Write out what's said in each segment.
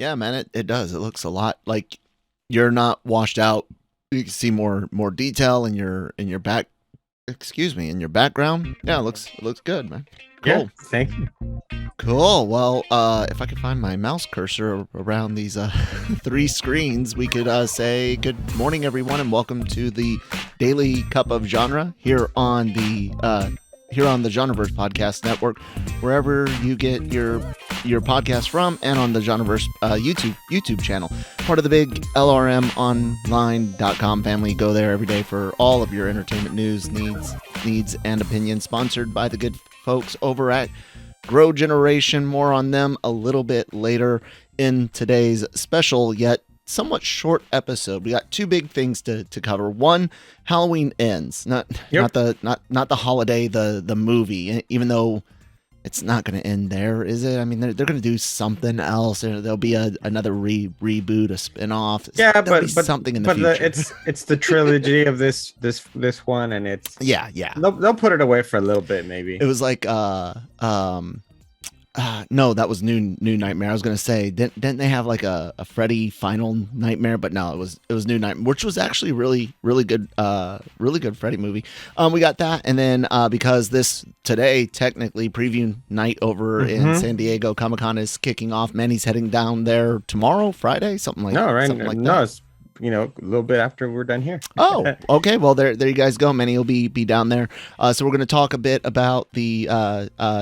Yeah, man, it does. It looks a lot like you're not washed out. You can see more detail in your back. Excuse me, in your background. Yeah, it looks good, man. Yeah, Cool. thank you. Cool. Well, if I could find my mouse cursor around these three screens, we could say good morning, everyone, and welcome to the Daily Cup of Genre here on the Genreverse Podcast Network, wherever you get your podcast from, and on the Genreverse YouTube channel, part of the big LRMonline.com family. Go there every day for all of your entertainment news, needs and opinions. Sponsored by the good folks over at Grow Generation. More on them a little bit later in today's special yet somewhat short episode. We got two big things to cover. One, Halloween Ends. Not the holiday, the movie, even though it's not going to end there, is it? I mean, they're going to do something else. There'll be another reboot, a spin-off. Yeah, but something in the future. It's the trilogy of this one, and it's yeah. They'll put it away for a little bit, maybe. It was like no, that was New Nightmare. I was gonna say, didn't they have like a Freddy Final Nightmare? But no, it was New Nightmare, which was actually really good Freddy movie. We got that, and then because this today technically preview night over in San Diego Comic-Con is kicking off. Manny's heading down there tomorrow, Friday, something like that. It's a little bit after we're done here. Oh, okay. Well, there you guys go. Manny will be down there. So we're going to talk a bit about the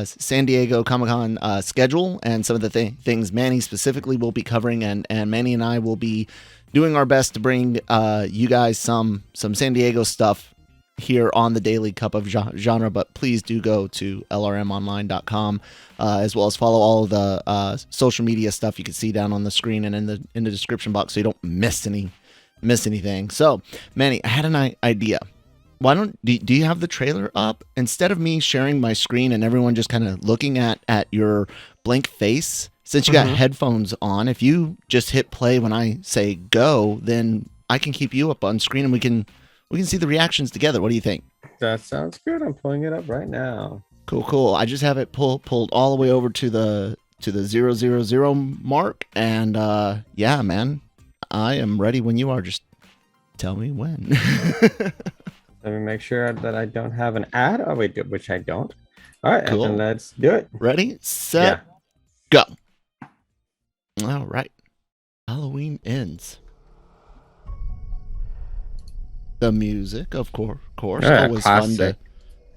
San Diego Comic-Con schedule and some of the things Manny specifically will be covering, and Manny and I will be doing our best to bring you guys some San Diego stuff here on the Daily Cup of Genre. But please do go to lrmonline.com as well as follow all of the social media stuff you can see down on the screen and in the description box, so you don't miss anything. So, Manny, I had an idea. Why do you have the trailer up? Instead of me sharing my screen and everyone just kind of looking at your blank face, since you got headphones on, if you just hit play when I say go, then I can keep you up on screen and we can see the reactions together. What do you think? That sounds good. I'm pulling it up right now. Cool. I just have it pulled all the way over to the 000 mark, and yeah, man, I am ready when you are. Just tell me when. Let me make sure that I don't have an ad. Oh, wait, which I don't. All right, cool. And let's do it. Ready, set, go. All right. Halloween Ends. The music, of course.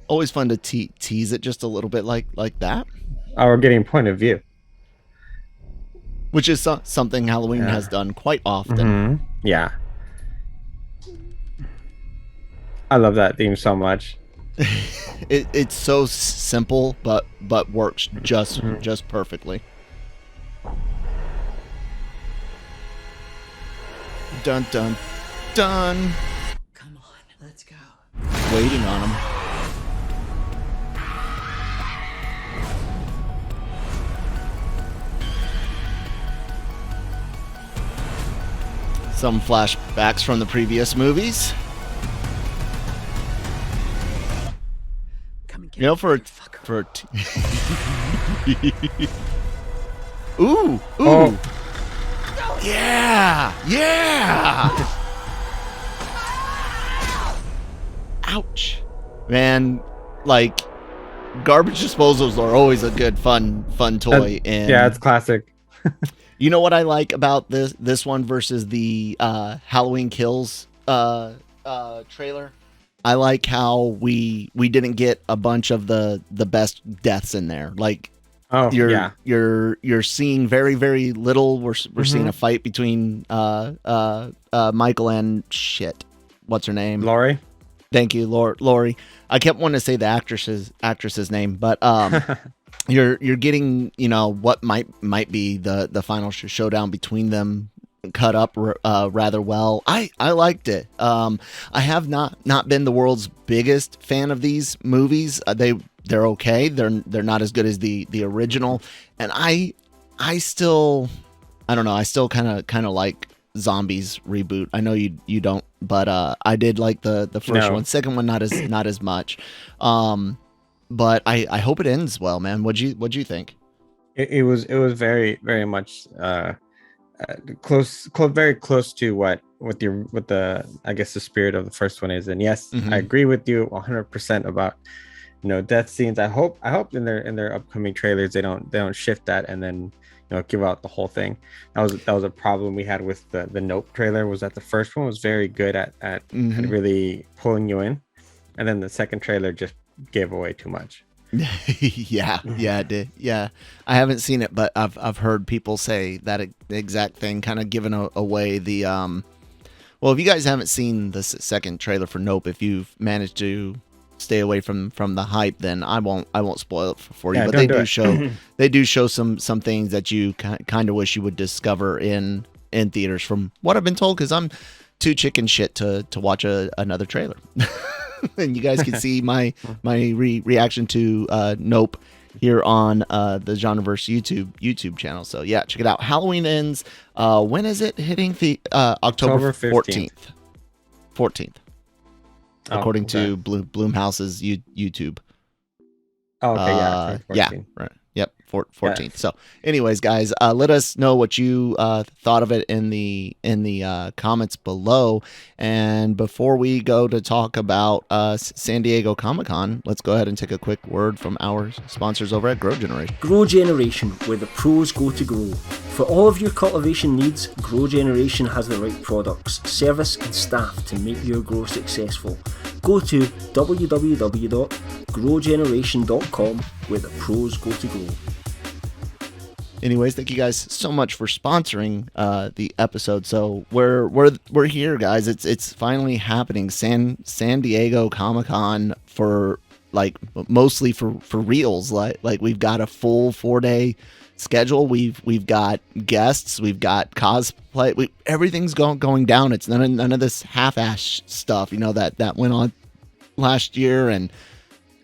Always fun to tease it just a little bit like that. Oh, we're getting point of view, which is something Halloween has done quite often. Yeah. I love that theme so much. It's so simple, but works just perfectly. Dun dun dun. Come on, let's go. Waiting on him. Some flashbacks from the previous movies. Come and get you know, for ooh. Oh. Yeah. Ouch, man. Like, garbage disposals are always a good fun toy. Yeah, it's classic. You know what I like about this one versus the Halloween Kills trailer? I like how we didn't get a bunch of the best deaths in there. Like, you're seeing very, very little. We're seeing a fight between Michael and what's her name? Laurie. Thank you, Laurie. I kept wanting to say the actress's name, but you're getting, what might be the final showdown between them cut up rather well. I liked it. I have not been the world's biggest fan of these movies. They're okay. They're not as good as the original, and I still don't know. I still kind of like Zombies reboot. I know you don't, but I did like the first one. Second one not as much. But I hope it ends well, man. What'd you think? It was very, very much very close to what the I guess the spirit of the first one is. And yes, Mhm. I agree with you 100% about death scenes. I hope in their upcoming trailers they don't shift that and then give out the whole thing. That was a problem we had with the Nope trailer, was that the first one was very good at Mhm. really pulling you in, and then the second trailer just gave away too much. Yeah, it did. Yeah, I haven't seen it, but I've heard people say that exact thing, kind of giving away the Well, if you guys haven't seen the second trailer for Nope, if you've managed to stay away from the hype, then I won't spoil it for you. Yeah, But they do show some things that you kind of wish you would discover in theaters, from what I've been told, because I'm too chicken shit to watch another trailer. And you guys can see my reaction to Nope here on the Genreverse YouTube channel. So yeah, check it out. Halloween ends. When is it hitting? The October 14th. 14th, according to Blumhouse's YouTube. Oh, okay, yeah, right. Yep, 14th. Yeah. So, anyways, guys, let us know what you thought of it in the comments below. And before we go to talk about San Diego Comic-Con, let's go ahead and take a quick word from our sponsors over at Grow Generation. Grow Generation, where the pros go to grow. For all of your cultivation needs, Grow Generation has the right products, service and staff to make your grow successful. Go to www.growgeneration.com, where the pros go to grow. Anyways, thank you guys so much for sponsoring the episode. So we're here, guys. It's finally happening. San Diego Comic-Con, for like mostly for reals. Like we've got a full 4-day schedule. We've got guests. We've got cosplay. Everything's going down. It's none of this half-ass stuff, that went on last year. And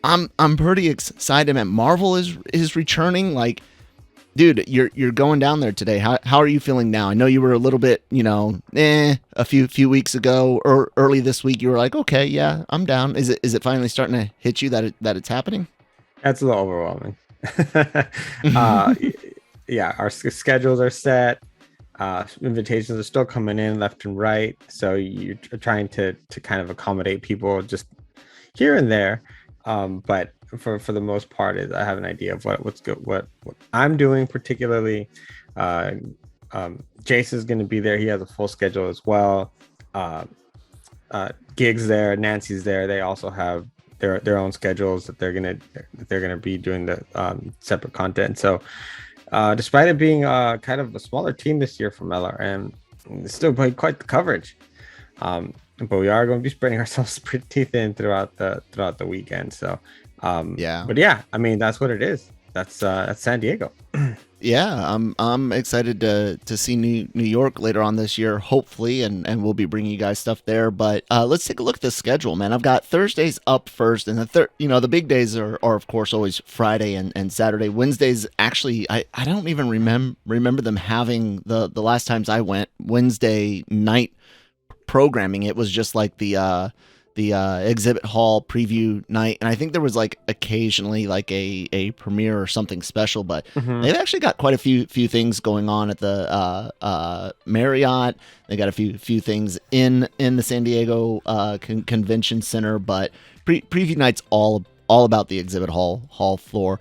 I'm pretty excited, man. Marvel is returning. Like, dude, you're going down there today. How are you feeling now? I know you were a little bit, a few weeks ago, or early this week. You were like, okay, yeah, I'm down. Is it finally starting to hit you that it's happening? That's a little overwhelming. Yeah, our schedules are set. Invitations are still coming in left and right. So you're trying to kind of accommodate people just here and there. But for the most part, I have an idea of what I'm doing. Particularly, Jason's going to be there. He has a full schedule as well. Gig's there, Nancy's there. They also have their own schedules that they're gonna be doing the separate content. So despite it being kind of a smaller team this year from LRM, it's still quite the coverage. But we are going to be spreading ourselves pretty thin throughout the weekend. So yeah. But yeah, I mean, that's what it is. That's San Diego. Yeah, I'm excited to see New York later on this year, hopefully, and we'll be bringing you guys stuff there. But let's take a look at the schedule, man. I've got Thursdays up first, and the big days are of course always Friday and Saturday. Wednesdays, actually, I don't even remember them having the last times I went Wednesday night programming. It was just like the exhibit hall preview night, and I think there was like occasionally like a premiere or something special, but they've actually got quite a few things going on at the Marriott. They got a few things in the San Diego Convention Center, but preview night's all about the exhibit hall floor.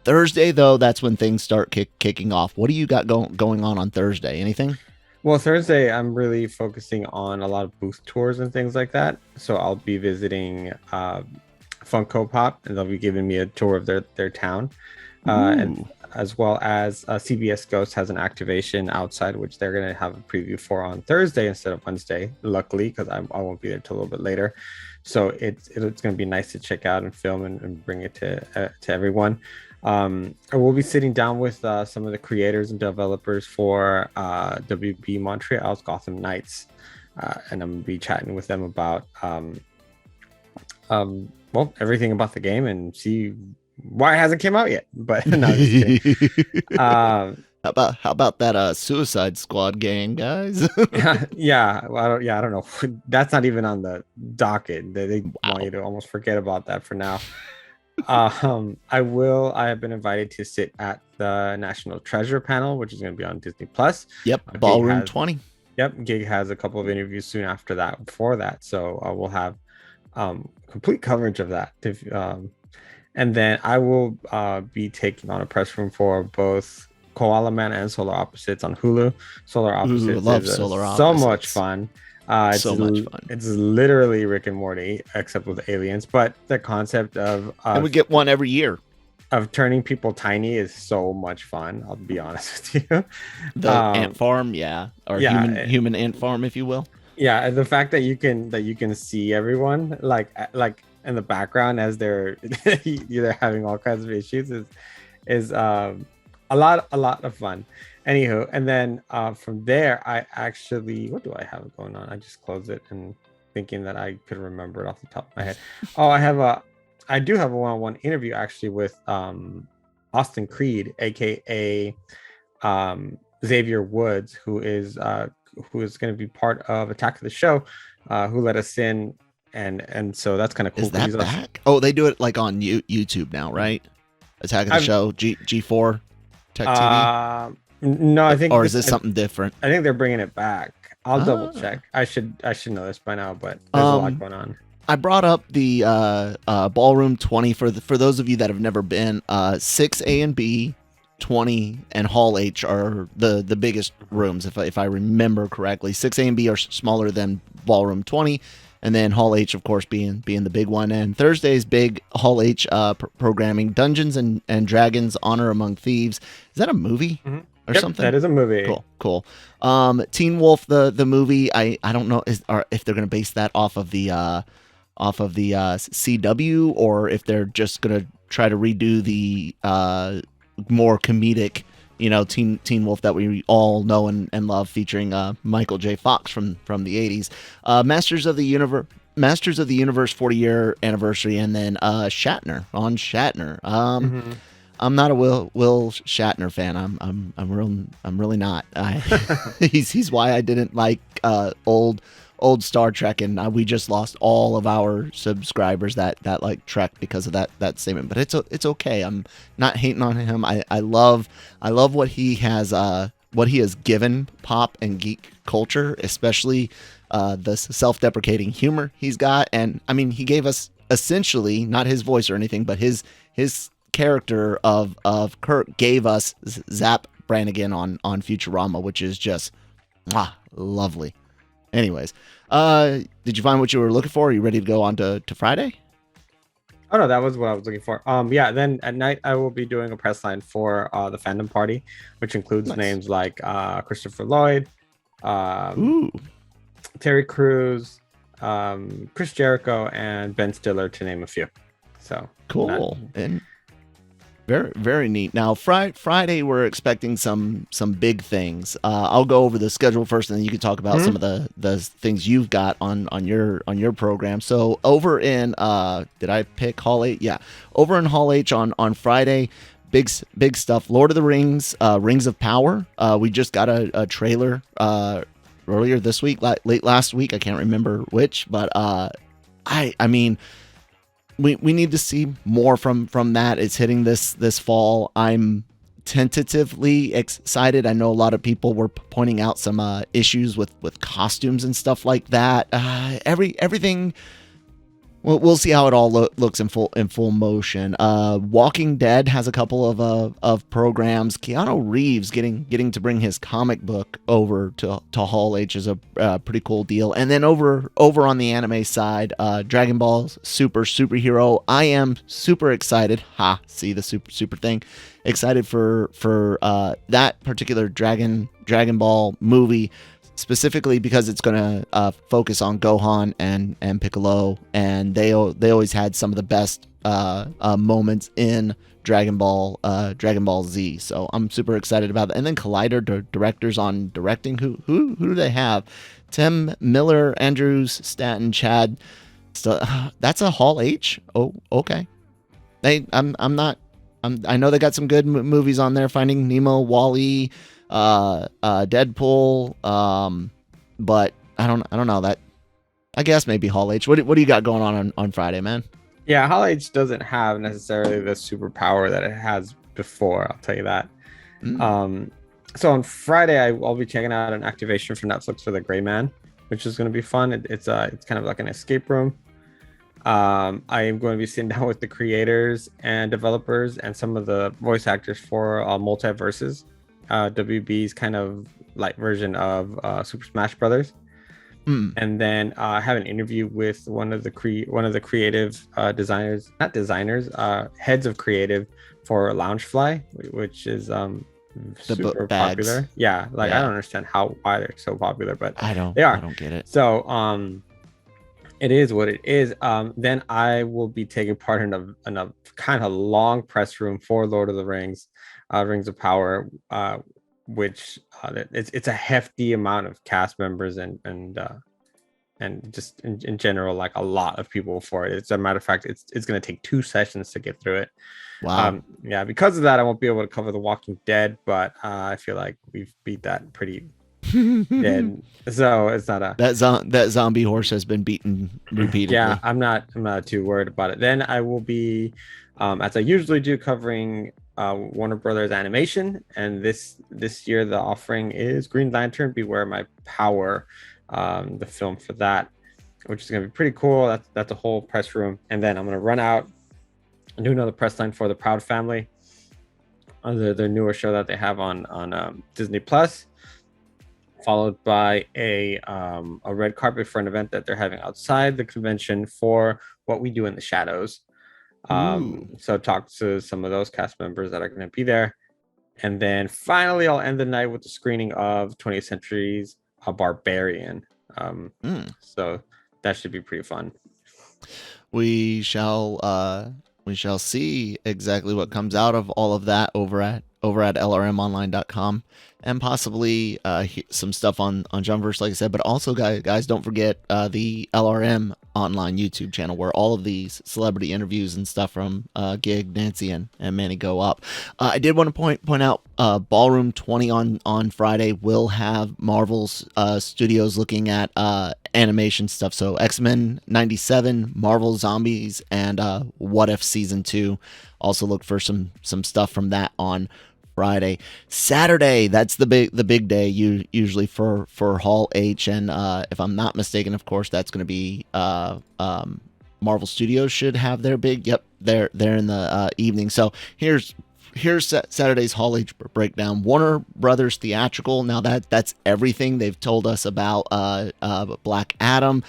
Thursday, though, that's when things start kicking off. What do you got going on Thursday? Anything? Well, Thursday, I'm really focusing on a lot of booth tours and things like that. So I'll be visiting Funko Pop, and they'll be giving me a tour of their town. And as well as CBS Ghost has an activation outside, which they're going to have a preview for on Thursday instead of Wednesday, luckily, because I won't be there till a little bit later. So it's going to be nice to check out and film and bring it to everyone. I will be sitting down with some of the creators and developers for WB Montreal's Gotham Knights, and I'm going to be chatting with them about everything about the game and see why it hasn't came out yet. But no, how about that Suicide Squad game, guys? Yeah, well, I don't know. That's not even on the docket. They want you to almost forget about that for now. I have been invited to sit at the National Treasure panel, which is going to be on Disney Plus. Yep, Gig Ballroom has- 20. Yep, Gig has a couple of interviews soon after that, before that, so we'll have complete coverage of that. And then I will be taking on a press room for both Koala Man and Solar Opposites on Hulu. Solar Opposites love is Solar so much Opposites. fun. So much fun. It's literally Rick and Morty, except with aliens. But the concept of And we get one every year. turning people tiny is so much fun. I'll be honest with you. The ant farm, yeah, or yeah, human ant farm, if you will. Yeah, the fact that you can see everyone like in the background as they're either having all kinds of issues is a lot of fun. Anywho, and then from there, I actually, what do I have going on? I just closed it and thinking that I could remember it off the top of my head. Oh, I do have a one-on-one interview actually with Austin Creed, aka Xavier Woods, who is going to be part of Attack of the Show, who let us in, and so that's kind of cool. Is that back? Oh, they do it like on YouTube now, right? Attack of the Show, G4 Tech TV. No, I think. Or is this something different? I think they're bringing it back. I'll double check. I should know this by now, but there's a lot going on. I brought up the Ballroom 20 for those of you that have never been. 6A and B, 20, and Hall H are the biggest rooms, if I remember correctly. 6A and B are smaller than Ballroom 20, and then Hall H, of course, being the big one. And Thursday's big Hall H programming, Dungeons and Dragons: Honor Among Thieves. Is that a movie? Mm-hmm. Or something? That is a movie. Cool. Teen Wolf, the movie. I don't know if they're gonna base that off of the CW, or if they're just gonna try to redo the more comedic, Teen Wolf that we all know and love, featuring Michael J. Fox from the 80s. Masters of the Universe 40-year anniversary, and then Shatner. I'm not a Will Shatner fan. I'm really not. He's why I didn't like old Star Trek, and we just lost all of our subscribers that like Trek because of that statement. But it's okay. I'm not hating on him. I love what he has given pop and geek culture, especially the self-deprecating humor he's got. And I mean, he gave us essentially, not his voice or anything, but his character of Kirk gave us Zap Brannigan on Futurama, which is just lovely. Anyways, did you find what you were looking for? Are you ready to go on to Friday? Oh no, that was what I was looking for. Yeah, then at night I will be doing a press line for the fandom party, which includes names like Christopher Lloyd, Terry Crews, Chris Jericho, and Ben Stiller, to name a few. So cool. And very, very neat. Now, Friday, we're expecting some big things. I'll go over the schedule first, and then you can talk about some of the things you've got on your program. So over in did I pick Hall H? Yeah, over in Hall H on Friday, big stuff. Lord of the Rings, Rings of Power. We just got a trailer earlier this week, late last week. I can't remember which, but I mean. We need to see more from that. It's hitting this fall. I'm tentatively excited. I know a lot of people were pointing out some issues with costumes and stuff like that. Everything. We'll see how it all looks in full motion. Walking Dead has a couple of programs. Keanu Reeves getting to bring his comic book over to Hall H is a pretty cool deal. And then over on the anime side, Dragon Ball Superhero. I am super excited. See the super thing. Excited for that particular Dragon Ball movie. Specifically because it's going to focus on Gohan and Piccolo, and they always had some of the best moments in Dragon Ball Z. So I'm super excited about that. And then Collider directors on directing. Who do they have? Tim Miller, Andrews, Stanton, Chad. That's a Hall H. Oh, okay. I know they got some good movies on there. Finding Nemo, Wall-E. Deadpool, but I don't know that. I guess maybe Hall H. What do you got going on Friday, man? Yeah, Hall H doesn't have necessarily the superpower that it has before. I'll tell you that. Um, so on Friday, I'll be checking out an activation for Netflix for the Gray Man, which is going to be fun. It's kind of like an escape room. I am going to be sitting down with the creators and developers and some of the voice actors for Multiverses, WB's kind of light version of Super Smash Brothers. And then I have an interview with one of the creative designers, not designers, heads of creative for Loungefly, which is super popular. Yeah, like I don't understand why they're so popular, but they are. I don't get it. So it is what it is. Then I will be taking part in a kind of long press room for Lord of the Rings, Rings of Power, which it's a hefty amount of cast members and just in general, like a lot of people for it. As a matter of fact, it's going to take 2 sessions to get through it. Wow. Yeah, because of that, I won't be able to cover The Walking Dead, but I feel like we've beat that pretty dead. So it's not a that zombie horse has been beaten repeatedly. Yeah, I'm not too worried about it. Then I will be, as I usually do, covering Warner Brothers animation, and this year the offering is Green Lantern: Beware My Power, the film for that, which is going to be pretty cool. That's a whole press room. And then I'm going to run out and do another press line for The Proud Family, their newer show that they have on Disney Plus, followed by a red carpet for an event that they're having outside the convention for What We Do in the Shadows. So talk to some of those cast members that are going to be there. And then finally, I'll end the night with the screening of 20th Century's A Barbarian. So that should be pretty fun. We shall see exactly what comes out of all of that over at lrmonline.com, and possibly some stuff on Jumpverse, like I said. But also, guys, don't forget the LRM online YouTube channel, where all of these celebrity interviews and stuff from Gig, Nancy, and Manny go up. I did want to point out Ballroom 20 on Friday will have Marvel's studios looking at animation stuff. So X-Men 97, Marvel Zombies, and What If Season 2. Also look for some stuff from that on Friday. Saturday, that's the big day usually for Hall H, and if I'm not mistaken, of course, that's going to be Marvel Studios should have their big. Yep, they're in the evening. So here's Saturday's Hall H breakdown. Warner Brothers theatrical. Now that's everything they've told us about Black Adam.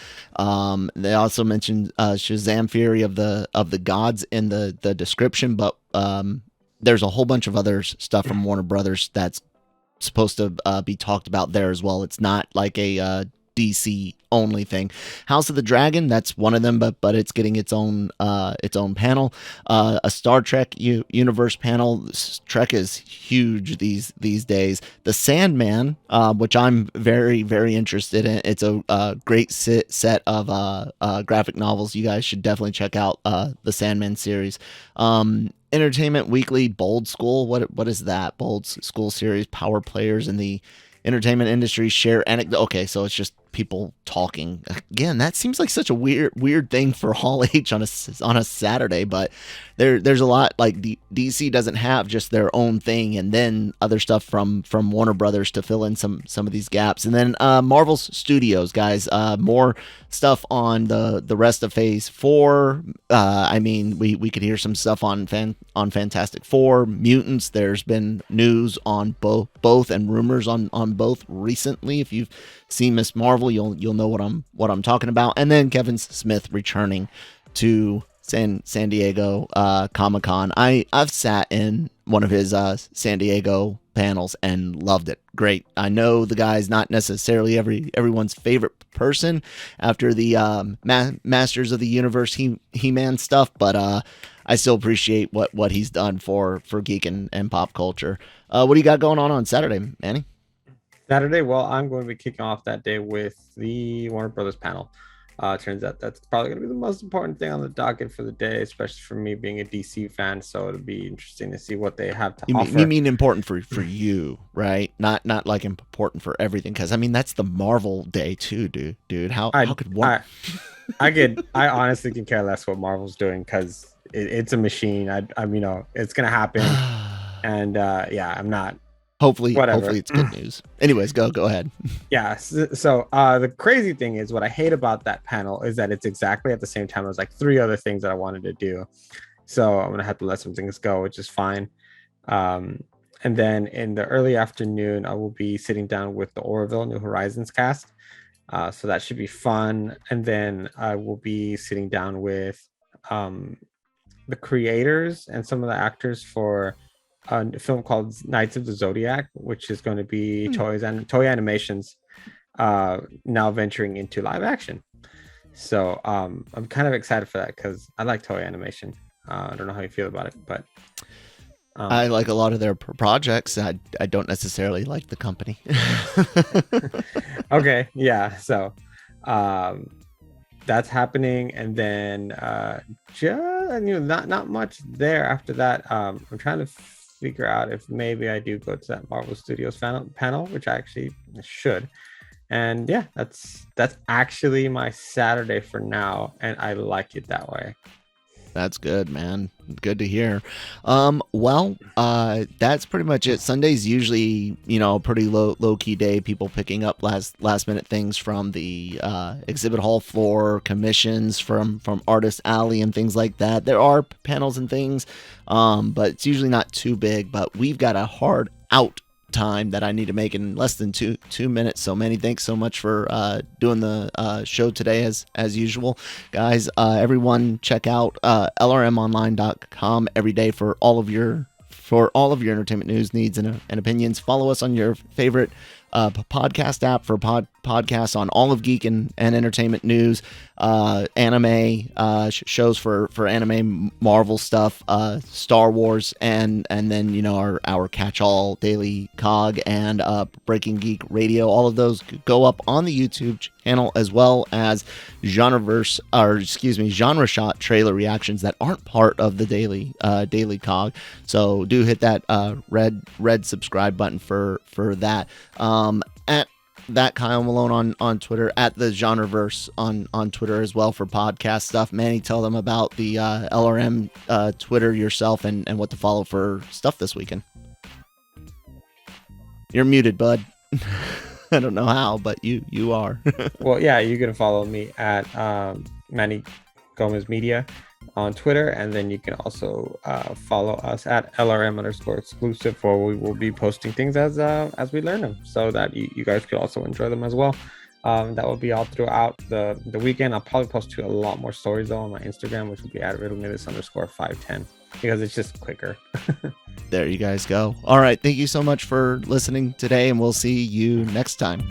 They also mentioned Shazam: Fury of the Gods in the description, but there's a whole bunch of other stuff from Warner Brothers that's supposed to be talked about there as well. It's not like a DC only thing. House of the Dragon, that's one of them, but it's getting its own panel. A Star Trek universe panel. Trek is huge these days. The Sandman, which I'm very, very interested in. It's a great set of graphic novels. You guys should definitely check out the Sandman series. Entertainment Weekly, Bold School. What is that? Bold School series. Power players in the entertainment industry share anecdote. Okay, so it's just people talking. Again, that seems like such a weird thing for Hall H on a Saturday, but there's a lot. Like DC doesn't have just their own thing, and then other stuff from Warner Brothers to fill in some of these gaps. And then Marvel Studios, guys, more stuff on the rest of Phase 4. I mean, we could hear some stuff on Fantastic Four, Mutants. There's been news on both and rumors on both recently. If you've seen Miss Marvel, you'll know what I'm talking about. And then Kevin Smith returning to San Diego Comic-Con. I've sat in one of his San Diego panels and loved it. Great. I know the guy's not necessarily everyone's favorite person after the Masters of the Universe He-Man stuff, but I still appreciate what he's done for geek and pop culture. What do you got going on Saturday, Manny? Saturday, well, I'm going to be kicking off that day with the Warner Brothers panel. Turns out that's probably going to be the most important thing on the docket for the day, especially for me being a DC fan. So it'll be interesting to see what they have to offer. You mean important for you, right? Not like important for everything, because I mean that's the Marvel day too, dude. How could one? I honestly can care less what Marvel's doing, because it's a machine. I'm it's gonna happen, and I'm not. Hopefully it's good news. Anyways, go ahead. Yeah. So the crazy thing is, what I hate about that panel is that it's exactly at the same time as like 3 other things that I wanted to do. So I'm gonna have to let some things go, which is fine. And then in the early afternoon, I will be sitting down with the Orville New Horizons cast. So that should be fun. And then I will be sitting down with the creators and some of the actors for a film called Knights of the Zodiac, which is going to be Toei Animations now venturing into live action. So I'm kind of excited for that, because I like Toei Animation. I don't know how you feel about it, but I like a lot of their projects. I don't necessarily like the company. Okay, yeah. So that's happening, and then not much there after that. I'm trying to figure out if maybe I do go to that Marvel Studios panel, which I actually should. And yeah, that's actually my Saturday for now, and I like it that way. That's good, man. Good to hear. That's pretty much it. Sunday's usually, a pretty low key day. People picking up last minute things from the exhibit hall floor, commissions from Artist Alley and things like that. There are panels and things, but it's usually not too big. But we've got a hard out time that I need to make in less than two minutes. So Manny, thanks so much for doing the show today as usual. Guys, everyone check out lrmonline.com every day for all of your entertainment news, needs, and opinions. Follow us on your favorite podcast app for podcasts on all of geek and entertainment news, anime shows for anime, Marvel stuff, Star Wars, and then our catch-all daily COG and Breaking Geek Radio. All of those go up on the YouTube channel, as well as genre shot trailer reactions that aren't part of the daily COG. So do hit that red subscribe button for that. At that Kyle Malone on Twitter, at the Genreverse on Twitter as well for podcast stuff. Manny, tell them about the LRM Twitter yourself and what to follow for stuff this weekend. You're muted, bud. I don't know how, but you are. Well, yeah, you can follow me at Manny Gomez Media on Twitter, and then you can also follow us at LRM_exclusive, where we will be posting things as we learn them, so that you guys could also enjoy them as well. That will be all throughout the weekend. I'll probably post a lot more stories though on my Instagram, which will be at riddlemillis_510, because it's just quicker. There you guys go. All right, thank you so much for listening today, and we'll see you next time.